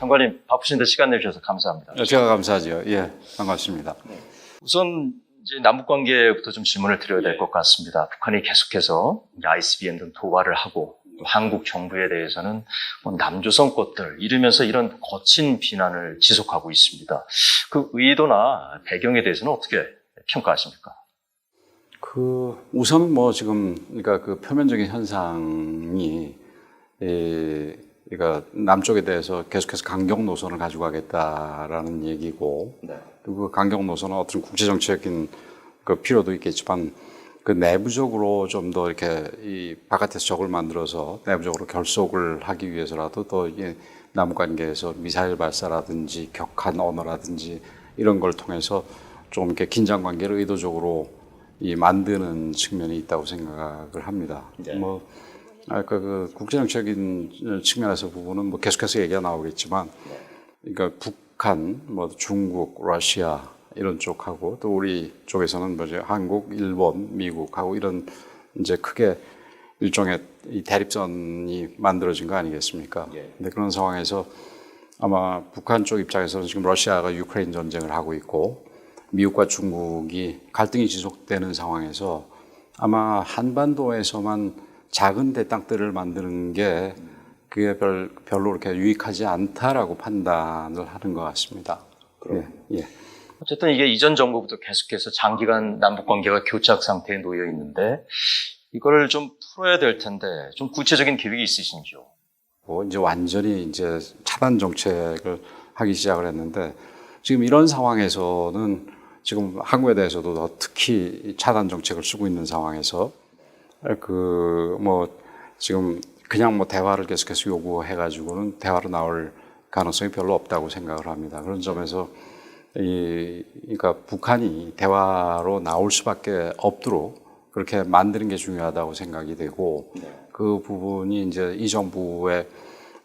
장관님 바쁘신데 시간 내주셔서 감사합니다. 제가 감사하죠. 예, 반갑습니다. 우선 이제 남북 관계부터 좀 질문을 드려야 될 것 같습니다. 북한이 계속해서 ICBM 등 도발을 하고 한국 정부에 대해서는 뭐 남조선 것들 이러면서 이런 거친 비난을 지속하고 있습니다. 그 의도나 배경에 대해서는 어떻게 평가하십니까? 우선 지금 그러니까 그 표면적인 현상이 그러니까 남쪽에 대해서 계속해서 강경 노선을 가지고 가겠다라는 얘기고, 네. 그리고 그 강경 노선은 어떤 국제정치적인 그 필요도 있겠지만 그 내부적으로 좀 더 이렇게 이 바깥에서 적을 만들어서 내부적으로 결속을 하기 위해서라도 더 이게 남북 관계에서 미사일 발사라든지 격한 언어라든지 이런 걸 통해서 좀 이렇게 긴장 관계를 의도적으로 만드는 측면이 있다고 생각을 합니다. 네. 아까 그 국제정치적인 측면에서 부분은 계속해서 얘기가 나오겠지만, 그러니까 북한, 중국, 러시아 이런 쪽하고 또 우리 쪽에서는 한국, 일본, 미국하고 이런 이제 크게 일종의 이 대립선이 만들어진 거 아니겠습니까? 근데 그런 상황에서 아마 북한 쪽 입장에서는 지금 러시아가 유크레인 전쟁을 하고 있고 미국과 중국이 갈등이 지속되는 상황에서 아마 한반도에서만 작은 대땅들을 만드는 게 그게 별로 그렇게 유익하지 않다라고 판단을 하는 것 같습니다. 예. 어쨌든 이게 이전 정부부터 계속해서 장기간 남북 관계가 교착 상태에 놓여 있는데 이걸 좀 풀어야 될 텐데 좀 구체적인 계획이 있으신지요? 이제 완전히 이제 차단 정책을 하기 시작을 했는데 지금 이런 상황에서는 지금 한국에 대해서도 더 특히 차단 정책을 쓰고 있는 상황에서 지금 그냥 대화를 계속해서 요구해가지고는 대화로 나올 가능성이 별로 없다고 생각을 합니다. 그런 점에서 그러니까 북한이 대화로 나올 수밖에 없도록 그렇게 만드는 게 중요하다고 생각이 되고, 그 부분이 이제 이 정부의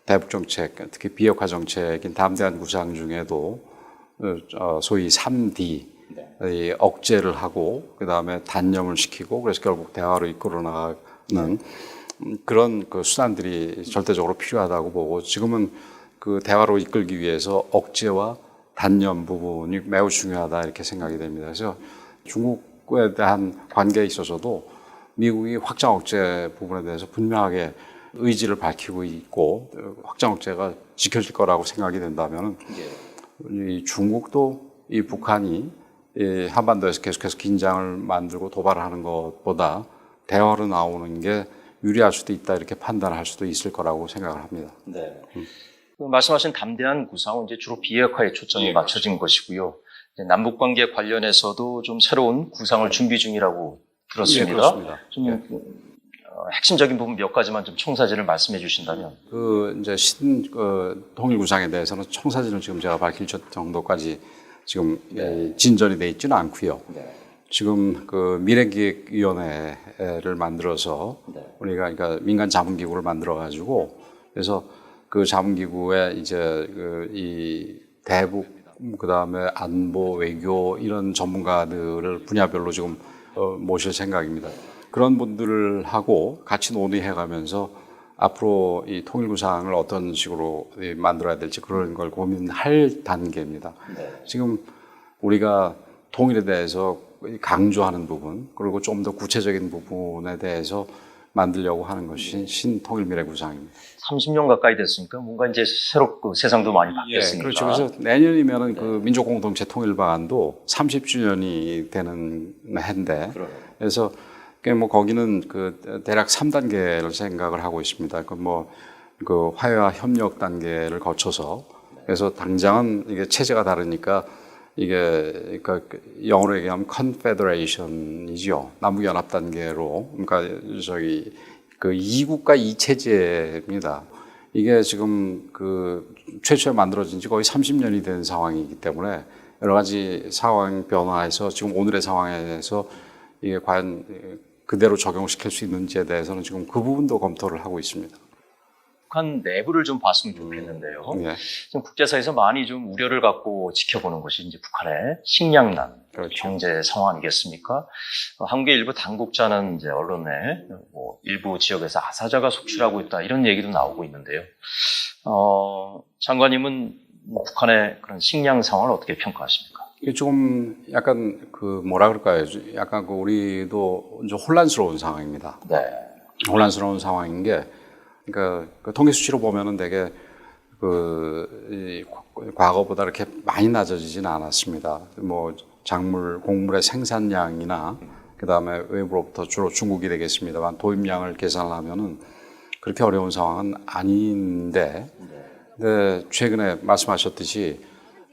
대북 정책, 특히 비핵화 정책인 담대한 구상 중에도 소위 3D 억제를 하고 그다음에 단념을 시키고 그래서 결국 대화로 이끌어 나가는 그런 그 수단들이 절대적으로 필요하다고 보고, 지금은 그 대화로 이끌기 위해서 억제와 단념 부분이 매우 중요하다 이렇게 생각이 됩니다. 그래서 중국에 대한 관계에 있어서도 미국이 확장 억제 부분에 대해서 분명하게 의지를 밝히고 있고 확장 억제가 지켜질 거라고 생각이 된다면 이 중국도 이 북한이 한반도에서 계속해서 긴장을 만들고 도발을 하는 것보다 대화로 나오는 게 유리할 수도 있다 이렇게 판단할 수도 있을 거라고 생각을 합니다. 네. 말씀하신 담대한 구상은 이제 주로 비핵화에 초점이 맞춰진 것이고요. 남북 관계 관련해서도 좀 새로운 구상을 준비 중이라고 들었습니다. 그렇습니다. 핵심적인 부분 몇 가지만 좀 청사진을 말씀해 주신다면. 이제 통일 구상에 대해서는 청사진을 지금 제가 밝힐 정도까지 지금 진전이 돼 있지는 않고요. 지금 그 미래기획위원회를 만들어서 우리가 그러니까 민간 자문기구를 만들어 가지고 그래서 그 자문기구에 이제 이 대북 그다음에 안보 외교 이런 전문가들을 분야별로 지금 모실 생각입니다. 그런 분들하고 같이 논의해 가면서 앞으로 이 통일구상을 어떤 식으로 만들어야 될지 그런 걸 고민할 단계입니다. 지금 우리가 통일에 대해서 강조하는 부분 그리고 좀 더 구체적인 부분에 대해서 만들려고 하는 것이 신통일미래구상입니다. 30년 가까이 됐으니까 뭔가 이제 새롭고 세상도 많이 바뀌었으니까. 그렇죠. 그래서 내년이면은 그 민족공동체 통일방안도 30주년이 되는 해인데 그래서 거기는 그 대략 3단계를 생각을 하고 있습니다. 그 화해와 협력 단계를 거쳐서 그래서 당장은 이게 체제가 다르니까 이게 그러니까 영어로 얘기하면 컨페더레이션이죠. 남북연합 단계로 그러니까 그 2국가 2체제입니다. 이게 지금 그 최초에 만들어진 지 거의 30년이 된 상황이기 때문에 여러 가지 상황 변화해서 지금 오늘의 상황에서 이게 과연 그대로 적용시킬 수 있는지에 대해서는 지금 그 부분도 검토를 하고 있습니다. 북한 내부를 좀 봤으면 좋겠는데요. 지금 국제사회에서 많이 좀 우려를 갖고 지켜보는 것이 이제 북한의 식량난, 그렇죠. 경제 상황 아니겠습니까? 한국의 일부 당국자는 이제 언론에 뭐 일부 지역에서 아사자가 속출하고 있다 이런 얘기도 나오고 있는데요. 장관님은 북한의 그런 식량 상황을 어떻게 평가하십니까? 이게 조금 약간 그 뭐라 그럴까요? 약간 그 우리도 좀 혼란스러운 상황입니다. 네. 혼란스러운 상황인 게, 그러니까 그 통계 수치로 보면은 되게 이 과거보다 이렇게 많이 낮아지지는 않았습니다. 뭐 작물, 곡물의 생산량이나 그 다음에 외부로부터 주로 중국이 되겠습니다만 도입량을 계산하면은 그렇게 어려운 상황은 아닌데, 근데 최근에 말씀하셨듯이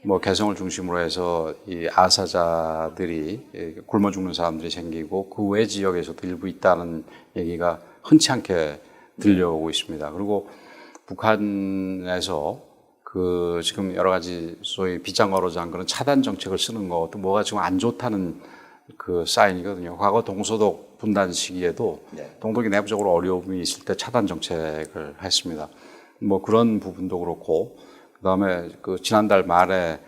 뭐 개성을 중심으로 해서 이 아사자들이 굶어 죽는 사람들이 생기고 그 외 지역에서도 일부 있다는 얘기가 흔치 않게 들려오고 있습니다. 그리고 북한에서 그 지금 여러 가지 소위 빗장어로장 그런 차단 정책을 쓰는 것도 뭐가 지금 안 좋다는 그 사인이거든요. 과거 동서독 분단 시기에도 동독이 내부적으로 어려움이 있을 때 차단 정책을 했습니다. 뭐 그런 부분도 그렇고, 그 다음에 그 지난달 말에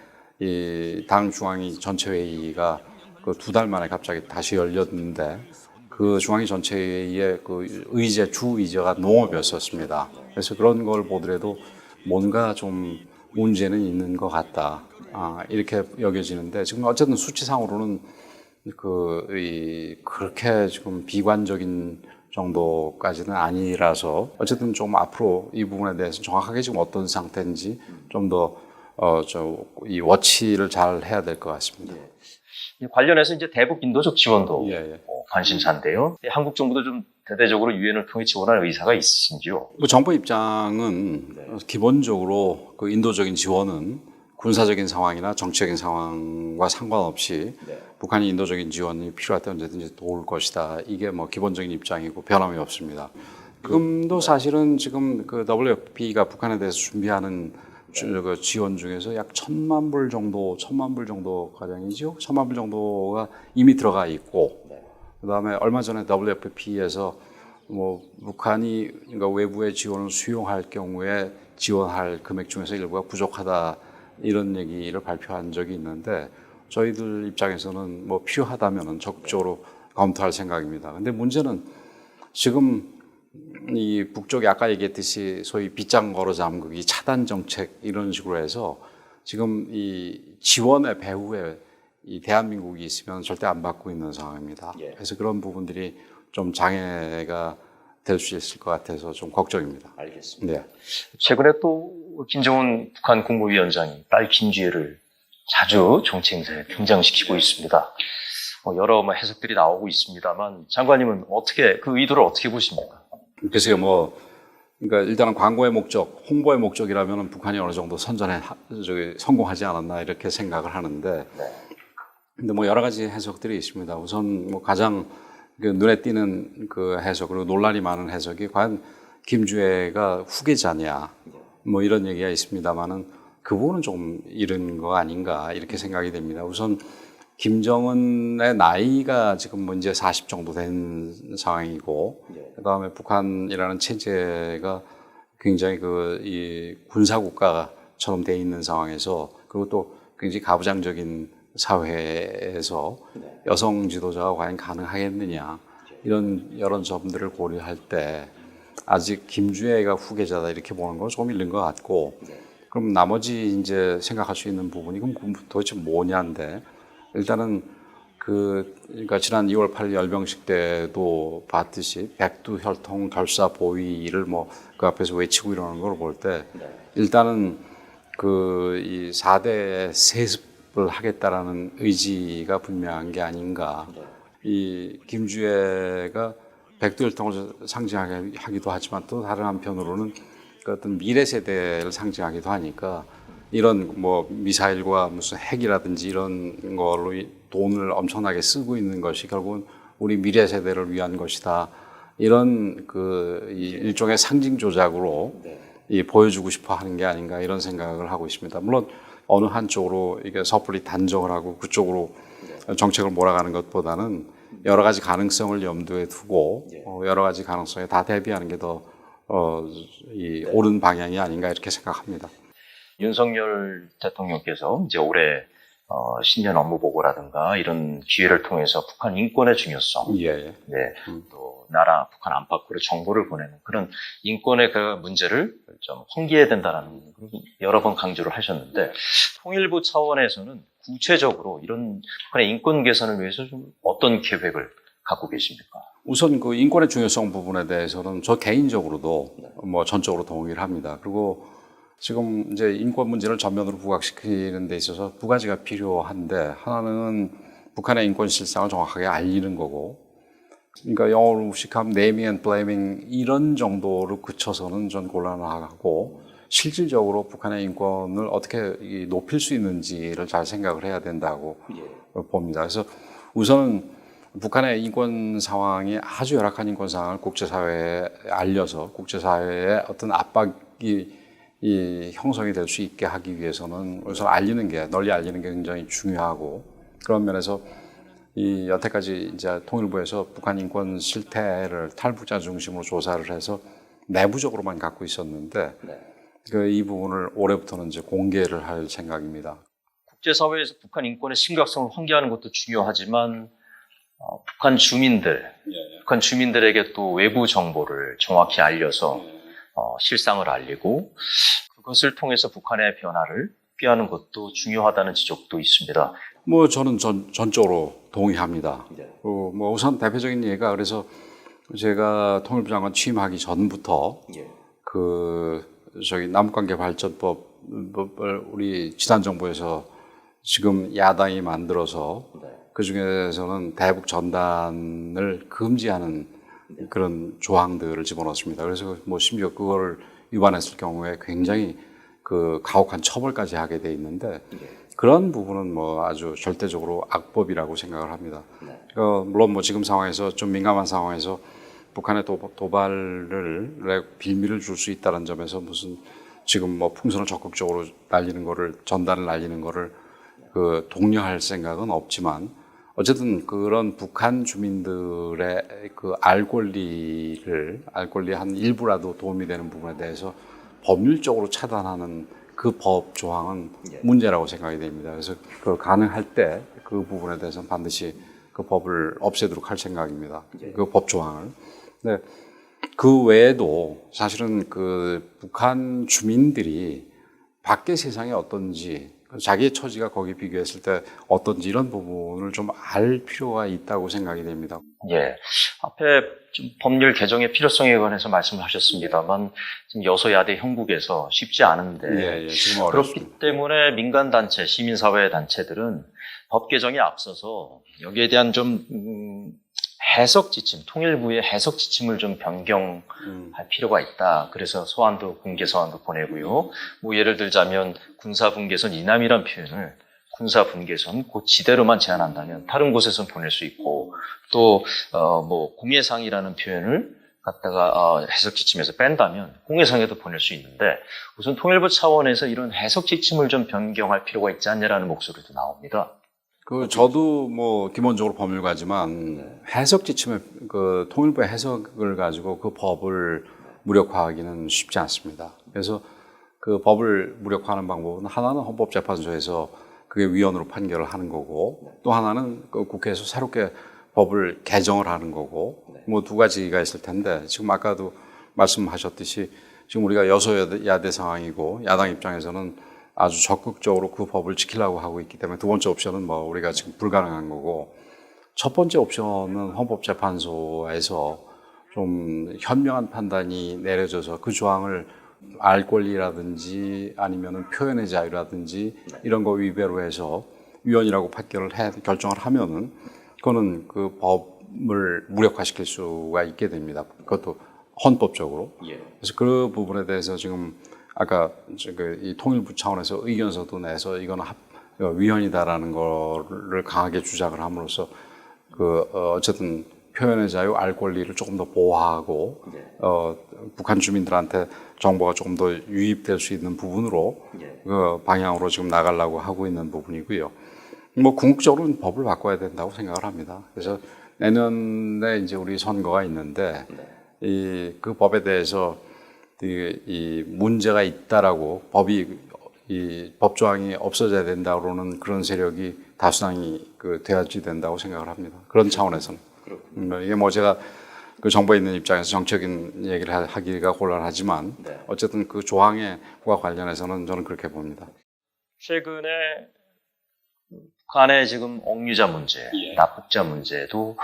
이 당 중앙위 전체회의가 그 2달 만에 갑자기 다시 열렸는데 그 중앙위 전체회의의 그 의제, 주 의제가 농업이었었습니다. 그래서 그런 걸 보더라도 뭔가 좀 문제는 있는 것 같다. 이렇게 여겨지는데 지금 어쨌든 수치상으로는 그렇게 지금 비관적인 정도까지는 아니라서 어쨌든 좀 앞으로 이 부분에 대해서 정확하게 지금 어떤 상태인지 좀 더 이 워치를 잘 해야 될 것 같습니다. 관련해서 이제 대북 인도적 지원도 예. 관심사인데요. 한국 정부도 좀 대대적으로 유엔을 통해 지원할 의사가 있으신지요? 뭐 정부 입장은 기본적으로 그 인도적인 지원은 군사적인 상황이나 정치적인 상황과 상관없이 북한이 인도적인 지원이 필요할 때 언제든지 도울 것이다. 이게 뭐 기본적인 입장이고 변함이 없습니다. 지금도 사실은 지금 그 WFP가 북한에 대해서 준비하는 그 지원 중에서 약 1,000만 불 정도 가량이죠. 1,000만 불 정도가 이미 들어가 있고, 그다음에 얼마 전에 WFP에서 뭐 북한이 그러니까 외부의 지원을 수용할 경우에 지원할 금액 중에서 일부가 부족하다 이런 얘기를 발표한 적이 있는데 저희들 입장에서는 뭐 필요하다면은 적극적으로 검토할 생각입니다. 근데 문제는 지금 이 북쪽이 아까 얘기했듯이 소위 빗장 걸어 잠그기 차단 정책 이런 식으로 해서 지금 이 지원의 배후에 이 대한민국이 있으면 절대 안 받고 있는 상황입니다. 그래서 그런 부분들이 좀 장애가 될 수 있을 것 같아서 좀 걱정입니다. 알겠습니다. 네. 최근에 또 김정은 북한 국무위원장이 딸 김주애를 자주 정치 행사에 등장시키고 있습니다. 여러 해석들이 나오고 있습니다만 장관님은 어떻게 그 의도를 어떻게 보십니까? 글쎄요, 그러니까 일단은 광고의 목적, 홍보의 목적이라면 북한이 어느 정도 성공하지 않았나 이렇게 생각을 하는데, 근데 뭐 여러 가지 해석들이 있습니다. 우선 뭐 가장 그 눈에 띄는 그 해석, 그리고 논란이 많은 해석이 과연 김주애가 후계자냐, 뭐 이런 얘기가 있습니다만은 그 부분은 좀 이른 거 아닌가 이렇게 생각이 됩니다. 우선 김정은의 나이가 지금 뭐 이제 40 정도 된 상황이고, 그다음에 북한이라는 체제가 굉장히 이 군사국가처럼 돼 있는 상황에서, 그리고 또 굉장히 가부장적인 사회에서 여성 지도자가 과연 가능하겠느냐 이런 여러 점들을 고려할 때 아직 김주애가 후계자다 이렇게 보는 건 조금 이른 것 같고, 그럼 나머지 이제 생각할 수 있는 부분이 그럼 도대체 뭐냐인데, 일단은 그러니까 지난 2월 8일 열병식 때도 봤듯이 백두혈통 결사 보위를 뭐 그 앞에서 외치고 이러는 걸 볼 때 일단은 이 4대 세습을 하겠다라는 의지가 분명한 게 아닌가. 이 김주애가 백두혈통을 상징하기도 하지만 또 다른 한편으로는 그 어떤 미래 세대를 상징하기도 하니까 이런 뭐 미사일과 무슨 핵이라든지 이런 걸로 돈을 엄청나게 쓰고 있는 것이 결국은 우리 미래 세대를 위한 것이다. 이런 이 일종의 상징 조작으로 보여주고 싶어 하는 게 아닌가 이런 생각을 하고 있습니다. 물론 어느 한쪽으로 이게 섭불이 단정을 하고 그쪽으로 정책을 몰아가는 것보다는 여러 가지 가능성을 염두에 두고 여러 가지 가능성에 다 대비하는 게 더 옳은 방향이 아닌가 이렇게 생각합니다. 윤석열 대통령께서 이제 올해 신년 업무 보고라든가 이런 기회를 통해서 북한 인권의 중요성, 예, 예. 네, 또 나라 북한 안팎으로 정보를 보내는 그런 인권의 그 문제를 좀 환기해야 된다는 여러 번 강조를 하셨는데 통일부 차원에서는 구체적으로 이런 북한의 인권 개선을 위해서 좀 어떤 계획을 갖고 계십니까? 우선 그 인권의 중요성 부분에 대해서는 저 개인적으로도 뭐 전적으로 동의를 합니다. 그리고 지금 이제 인권 문제를 전면으로 부각시키는 데 있어서 두 가지가 필요한데 하나는 북한의 인권 실상을 정확하게 알리는 거고, 그러니까 영어로 무식함, naming and blaming 이런 정도로 그쳐서는 전 곤란하고 실질적으로 북한의 인권을 어떻게 높일 수 있는지를 잘 생각을 해야 된다고 봅니다. 그래서 우선은 북한의 인권 상황이 아주 열악한 인권 상황을 국제사회에 알려서 국제사회에 어떤 압박이 형성이 될 수 있게 하기 위해서는 우선 널리 알리는 게 굉장히 중요하고, 그런 면에서 여태까지 이제 통일부에서 북한 인권 실태를 탈북자 중심으로 조사를 해서 내부적으로만 갖고 있었는데 이 부분을 올해부터는 이제 공개를 할 생각입니다. 국제사회에서 북한 인권의 심각성을 환기하는 것도 중요하지만 북한 주민들에게 또 외부 정보를 정확히 알려서 실상을 알리고 그것을 통해서 북한의 변화를 꾀하는 것도 중요하다는 지적도 있습니다. 뭐 저는 전적으로 동의합니다. 뭐 우선 대표적인 예가, 그래서 제가 통일부 장관 취임하기 전부터 남북관계 발전법을 우리 지난 정부에서 지금 야당이 만들어서 그 중에서는 대북 전단을 금지하는 그런 조항들을 집어넣었습니다. 그래서 뭐 심지어 그걸 위반했을 경우에 굉장히 그 가혹한 처벌까지 하게 돼 있는데 그런 부분은 뭐 아주 절대적으로 악법이라고 생각을 합니다. 물론 뭐 지금 상황에서 좀 민감한 상황에서 북한의 도발을 빌미를 줄 수 있다는 점에서 무슨 지금 뭐 풍선을 적극적으로 전단을 날리는 거를 독려할 생각은 없지만 어쨌든 그런 북한 주민들의 그 알 권리 한 일부라도 도움이 되는 부분에 대해서 법률적으로 차단하는 그 법 조항은 문제라고 생각이 됩니다. 그래서 가능할 때 그 부분에 대해서는 반드시 그 법을 없애도록 할 생각입니다. 그 법 조항을. 네. 그 외에도 사실은 그 북한 주민들이 밖의 세상이 어떤지, 자기의 처지가 거기 비교했을 때 어떤지 이런 부분을 좀 알 필요가 있다고 생각이 됩니다. 예. 앞에 좀 법률 개정의 필요성에 관해서 말씀을 하셨습니다만 지금 여소야대 형국에서 쉽지 않은데 지금 그렇기 때문에 민간단체, 시민사회 단체들은 법 개정에 앞서서 여기에 대한 좀 해석 지침, 통일부의 해석 지침을 좀 변경할 필요가 있다. 그래서 공개 소환도 보내고요. 뭐 예를 들자면 군사분계선 이남이란 표현을 군사분계선 그 지대로만 제한한다면 다른 곳에선 보낼 수 있고 또 뭐 공해상이라는 표현을 갖다가 해석 지침에서 뺀다면 공해상에도 보낼 수 있는데 우선 통일부 차원에서 이런 해석 지침을 좀 변경할 필요가 있지 않냐라는 목소리도 나옵니다. 저도 뭐 기본적으로 법률가지만 해석 지침의 통일부의 해석을 가지고 그 법을 무력화하기는 쉽지 않습니다. 그래서 그 법을 무력화하는 방법은 하나는 헌법재판소에서 그게 위헌으로 판결을 하는 거고 또 하나는 그 국회에서 새롭게 법을 개정을 하는 거고 뭐 두 가지가 있을 텐데 지금 아까도 말씀하셨듯이 지금 우리가 여소야대 상황이고 야당 입장에서는 아주 적극적으로 그 법을 지키려고 하고 있기 때문에 두 번째 옵션은 뭐 우리가 지금 불가능한 거고 첫 번째 옵션은 헌법재판소에서 좀 현명한 판단이 내려져서 그 조항을 알 권리라든지 아니면은 표현의 자유라든지 이런 거 위배로 해서 위헌이라고 결정을 하면은 그거는 그 법을 무력화시킬 수가 있게 됩니다. 그것도 헌법적으로. 그래서 그 부분에 대해서 지금 아까 이 통일부 차원에서 의견서도 내서 이거는 위헌이다라는 거를 강하게 주장을 함으로써 어쨌든 표현의 자유, 알 권리를 조금 더 보호하고 북한 주민들한테 정보가 조금 더 유입될 수 있는 부분으로 그 방향으로 지금 나가려고 하고 있는 부분이고요. 뭐 궁극적으로는 법을 바꿔야 된다고 생각을 합니다. 그래서 내년에 이제 우리 선거가 있는데 그 법에 대해서 이 문제가 있다라고 법이 이 법조항이 없어져야 된다고는 그런 세력이 다수당이 되어야지 된다고 생각을 합니다. 그런 차원에서는. 이게 뭐 제가 그 정부에 있는 입장에서 정책인 얘기를 하기가 곤란하지만 어쨌든 그 조항과 관련해서는 저는 그렇게 봅니다. 최근에 북한의 지금 억류자 문제, 납북자 문제도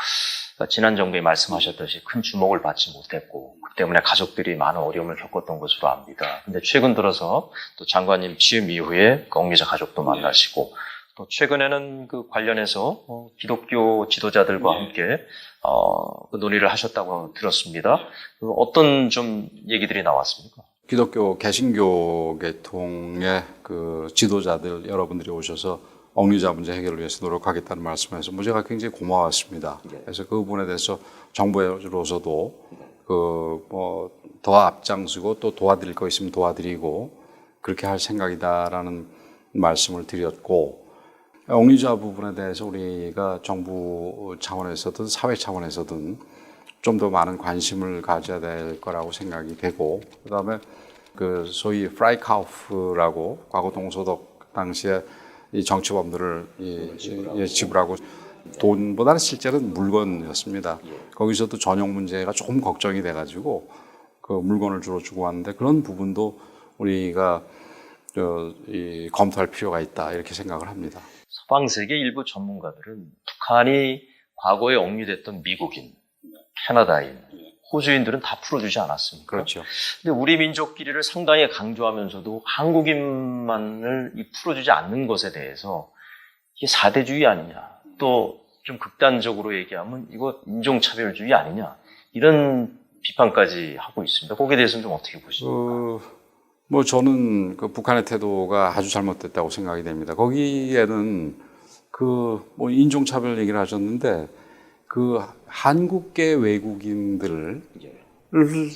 지난 정부에 말씀하셨듯이 큰 주목을 받지 못했고 그 때문에 가족들이 많은 어려움을 겪었던 것으로 압니다. 근데 최근 들어서 또 장관님 취임 이후에 그 억류자 가족도 만나시고 또 최근에는 그 관련해서 기독교 지도자들과 함께 그 논의를 하셨다고 들었습니다. 어떤 좀 얘기들이 나왔습니까? 기독교 개신교 계통의 그 지도자들 여러분들이 오셔서 억류자 문제 해결을 위해서 노력하겠다는 말씀에서 뭐 제가 굉장히 고마웠습니다. 그래서 그 부분에 대해서 정부로서도 그 뭐 더 앞장서고 또 도와드릴 거 있으면 도와드리고 그렇게 할 생각이다라는 말씀을 드렸고, 억류자 부분에 대해서 우리가 정부 차원에서든 사회 차원에서든 좀 더 많은 관심을 가져야 될 거라고 생각이 되고, 그다음에 그 소위 프라이카우프라고 과거 동서독 당시에 이 정치범들을 지불하고 돈보다는 실제로는 물건이었습니다. 거기서도 전용 문제가 조금 걱정이 돼가지고 그 물건을 주로 주고 왔는데 그런 부분도 우리가 검토할 필요가 있다 이렇게 생각을 합니다. 서방 세계 일부 전문가들은 북한이 과거에 억류됐던 미국인, 캐나다인, 호주인들은 다 풀어주지 않았습니까? 그렇죠. 근데 우리 민족끼리를 상당히 강조하면서도 한국인만을 풀어주지 않는 것에 대해서 이게 사대주의 아니냐, 또 좀 극단적으로 얘기하면 이거 인종차별주의 아니냐, 이런 비판까지 하고 있습니다. 거기에 대해서는 좀 어떻게 보십니까? 뭐 저는 그 북한의 태도가 아주 잘못됐다고 생각이 됩니다. 거기에는 그 뭐 인종차별 얘기를 하셨는데 그 한국계 외국인들을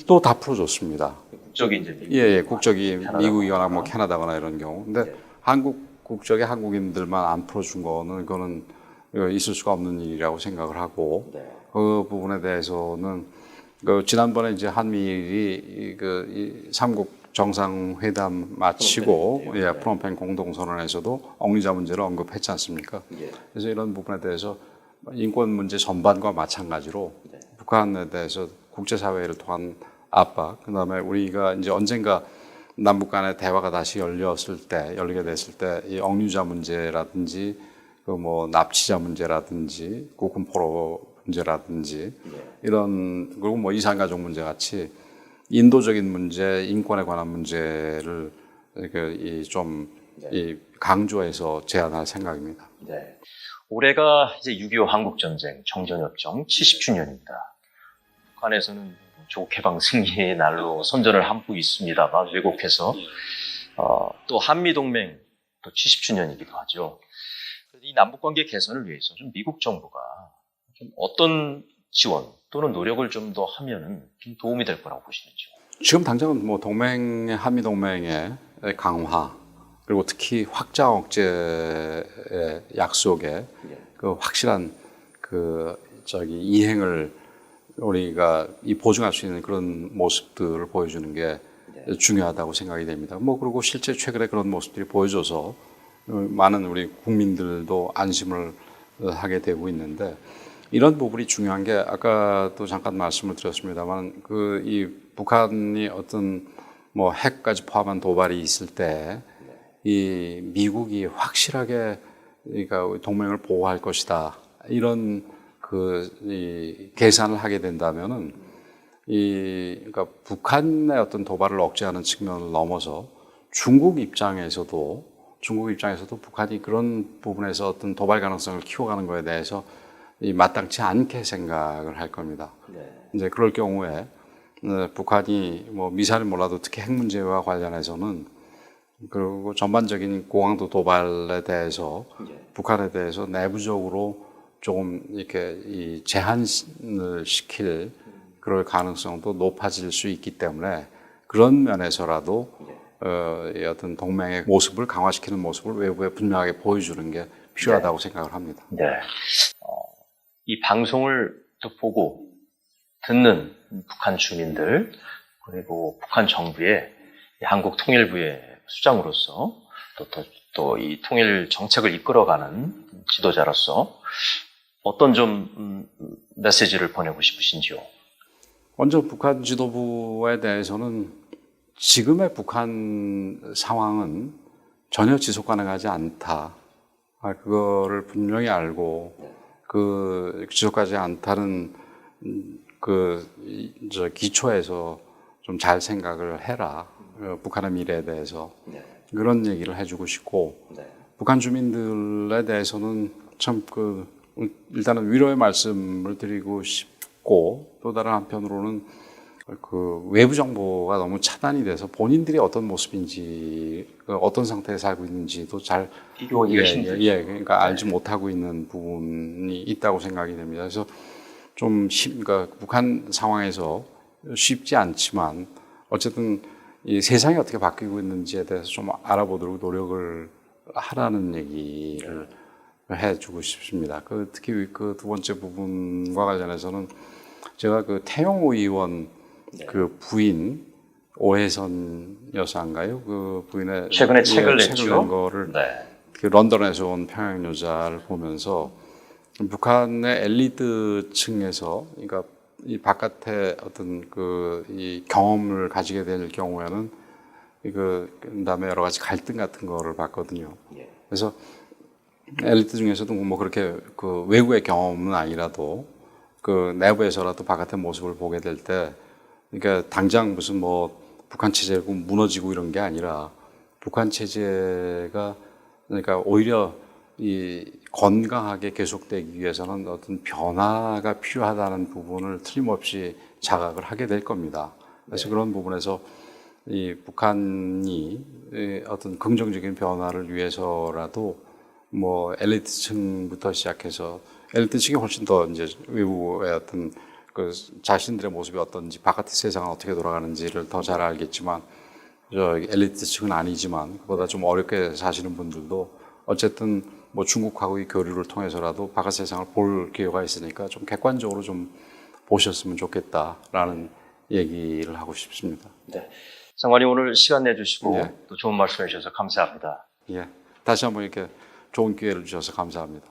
또 다 풀어줬습니다. 국적이 이제 미국, 예, 국적이 캐나다거나. 미국이거나 뭐 캐나다거나 이런 경우. 근데 한국 국적의 한국인들만 안 풀어준 거는 이거는 있을 수가 없는 일이라고 생각을 하고, 그 부분에 대해서는 그 지난번에 이제 한미일이 이 삼국 정상회담 마치고 프놈펜 공동선언에서도 억류자 문제를 언급했지 않습니까? 그래서 이런 부분에 대해서 인권 문제 전반과 마찬가지로 북한에 대해서 국제사회를 통한 압박, 그다음에 우리가 이제 언젠가 남북 간의 대화가 다시 열리게 됐을 때 이 억류자 문제라든지 그 뭐 납치자 문제라든지 국군포로 문제라든지 이런, 그리고 뭐 이산가족 문제 같이 인도적인 문제, 인권에 관한 문제를 좀 강조해서 제안할 생각입니다. 네. 올해가 이제 6.25 한국전쟁 정전협정 70주년입니다. 북한에서는 조국해방 승리의 날로 선전을 하고 있습니다만 왜곡해서 또 한미동맹 또 70주년이기도 하죠. 이 남북관계 개선을 위해서 좀 미국 정부가 좀 어떤 지원 또는 노력을 좀 더 하면은 좀 도움이 될 거라고 보시는지요? 지금 당장은 뭐 한미동맹의 강화, 그리고 특히 확장 억제의 약속에 그 확실한 이행을 우리가 보증할 수 있는 그런 모습들을 보여주는 게 중요하다고 생각이 됩니다. 뭐 그리고 실제 최근에 그런 모습들이 보여줘서 많은 우리 국민들도 안심을 하게 되고 있는데, 이런 부분이 중요한 게 아까도 잠깐 말씀을 드렸습니다만 이 북한이 어떤 뭐 핵까지 포함한 도발이 있을 때 이 미국이 확실하게 그러니까 동맹을 보호할 것이다, 이런 이 계산을 하게 된다면은 그러니까 북한의 어떤 도발을 억제하는 측면을 넘어서 중국 입장에서도 북한이 그런 부분에서 어떤 도발 가능성을 키워가는 것에 대해서 마땅치 않게 생각을 할 겁니다. 이제 그럴 경우에 북한이 뭐 미사일을 몰라도 특히 핵 문제와 관련해서는, 그리고 전반적인 고강도 도발에 대해서 북한에 대해서 내부적으로 조금 이렇게 제한을 시킬 그럴 가능성도 높아질 수 있기 때문에 그런 면에서라도 어떤 동맹의 모습을 강화시키는 모습을 외부에 분명하게 보여주는 게 필요하다고 생각을 합니다. 네. 이 방송을 또 보고 듣는 북한 주민들, 그리고 북한 정부의 한국통일부의 수장으로서 또 이 통일 정책을 이끌어가는 지도자로서 어떤 좀 메시지를 보내고 싶으신지요? 먼저 북한 지도부에 대해서는 지금의 북한 상황은 전혀 지속 가능하지 않다. 그거를 분명히 알고 지속하지 않다는 기초에서 좀 잘 생각을 해라. 북한의 미래에 대해서 그런 얘기를 해주고 싶고 북한 주민들에 대해서는 참 일단은 위로의 말씀을 드리고 싶고 또 다른 한편으로는 외부 정보가 너무 차단이 돼서 본인들이 어떤 모습인지 어떤 상태에 살고 있는지도 잘 비교하기가 힘들죠. 그러니까 알지 못하고 있는 부분이 있다고 생각이 됩니다. 그래서 좀 그러니까 북한 상황에서 쉽지 않지만 어쨌든 이 세상이 어떻게 바뀌고 있는지에 대해서 좀 알아보도록 노력을 하라는 얘기를 해주고 싶습니다. 특히 두 번째 부분과 관련해서는 제가 태영호 의원 부인 오해선 여사인가요? 그 부인의 최근에 책을 낸 냈죠. 거를 런던에서 온 평양 여자를 보면서 북한의 엘리트층에서 그러니까 이 바깥에 어떤 이 경험을 가지게 될 경우에는 그다음에 여러 가지 갈등 같은 거를 봤거든요. 그래서 엘리트 중에서도 뭐 그렇게 외부의 경험은 아니라도 내부에서라도 바깥의 모습을 보게 될 때 그러니까 당장 무슨 뭐 북한 체제가 무너지고 이런 게 아니라 북한 체제가 그러니까 오히려 이 건강하게 계속되기 위해서는 어떤 변화가 필요하다는 부분을 틀림없이 자각을 하게 될 겁니다. 그래서 그런 부분에서 이 북한이 어떤 긍정적인 변화를 위해서라도 뭐 엘리트층부터 시작해서 엘리트층이 훨씬 더 이제 외부의 어떤 자신들의 모습이 어떤지 바깥의 세상은 어떻게 돌아가는지를 더 잘 알겠지만 엘리트층은 아니지만 그보다 좀 어렵게 사시는 분들도 어쨌든 뭐 중국하고의 교류를 통해서라도 바깥 세상을 볼 기회가 있으니까 좀 객관적으로 좀 보셨으면 좋겠다라는 얘기를 하고 싶습니다. 네. 장관님 오늘 시간 내주시고 예. 또 좋은 말씀 해주셔서 감사합니다. 예. 다시 한번 이렇게 좋은 기회를 주셔서 감사합니다.